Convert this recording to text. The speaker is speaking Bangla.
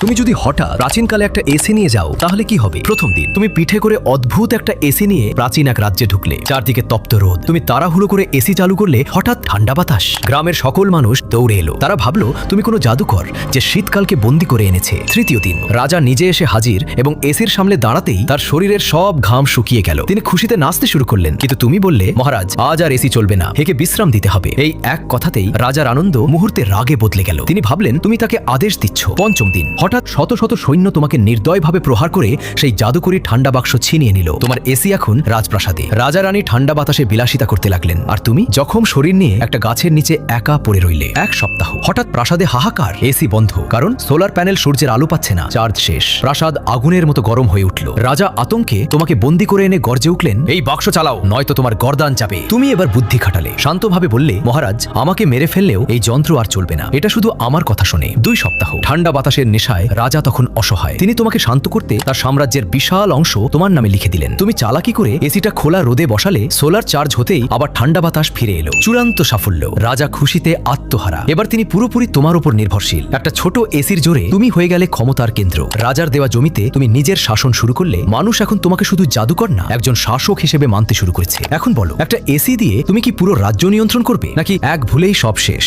তুমি যদি হঠাৎ প্রাচীনকালে একটা এসি নিয়ে যাও তাহলে কি হবে? প্রথম দিন তুমি পিঠে করে অদ্ভুত একটা এসি নিয়ে প্রাচীন এক রাজ্যে ঢুকলে, চারদিকে তপ্ত রোদ। তুমি তাড়াহুড়ো করে এসি চালু করলে হঠাৎ ঠান্ডা বাতাস। গ্রামের সকল মানুষ দৌড়ে এলো। তারা ভাবলো তুমি কোনো জাদুকর যে শীতকালকে বন্দি করে এনেছে। তৃতীয় দিন রাজা নিজে এসে হাজির এবং এসির সামনে দাঁড়াতেই তার শরীরের সব ঘাম শুকিয়ে গেল। তিনি খুশিতে নাচতে শুরু করলেন, কিন্তু তুমি বললে, মহারাজ আজ আর এসি চলবে না, একে বিশ্রাম দিতে হবে। এই এক কথাতেই রাজার আনন্দ মুহূর্তে রাগে বদলে গেল। তিনি ভাবলেন তুমি তাকে আদেশ দিচ্ছ। পঞ্চম দিন হঠাৎ শত শত সৈন্য তোমাকে নির্দয়ভাবে প্রহার করে সেই জাদুকরী ঠান্ডা বাক্স ছিনিয়ে নিল। তোমার এসি এখন রাজপ্রাসাদে। রাজা রানী ঠান্ডা বাতাসে বিলাসিতা করতে লাগলেন, আর তুমি জখম শরীর নিয়ে একটা গাছের নিচে একা পড়ে রইলে। এক সপ্তাহ। হঠাৎ প্রাসাদে হাহাকার, এসি বন্ধ, কারণ সোলার প্যানেল সূর্যের আলো পাচ্ছে না, চার্জ শেষ। প্রাসাদ আগুনের মতো গরম হয়ে উঠল। রাজা আতঙ্কে তোমাকে বন্দি করে এনে গর্জে উঠলেন, এই বাক্স চালাও, নয়তো তোমার গর্দান যাবে। তুমি এবার বুদ্ধি খাটালে, শান্তভাবে বললে, মহারাজ আমাকে মেরে ফেললেও এই যন্ত্র আর চলবে না, এটা শুধু আমার কথা শোনে। 2 সপ্তাহ। ঠান্ডা বাতাসের নেশায় রাজা তখন অসহায়। তিনি তোমাকে শান্ত করতে তার সাম্রাজ্যের বিশাল অংশ তোমার নামে লিখে দিলেন। তুমি চালাকি করে এসিটা খোলা রোদে বসালে, সোলার চার্জ হতেই আবার ঠান্ডা বাতাস ফিরে এলো। চূড়ান্ত সাফল্য। রাজা খুশিতে আত্মহারা। এবার তিনি পুরোপুরি তোমার উপর নির্ভরশীল। একটা ছোট এসির জোরে তুমি হয়ে গেলে ক্ষমতার কেন্দ্র। রাজার দেওয়া জমিতে তুমি নিজের শাসন শুরু করলে। মানুষ এখন তোমাকে শুধু জাদুকর না, একজন শাসক হিসেবে মানতে শুরু করেছে। এখন বলো, একটা এসি দিয়ে তুমি কি পুরো রাজ্য নিয়ন্ত্রণ করবে, নাকি এক ভুলেই সব শেষ?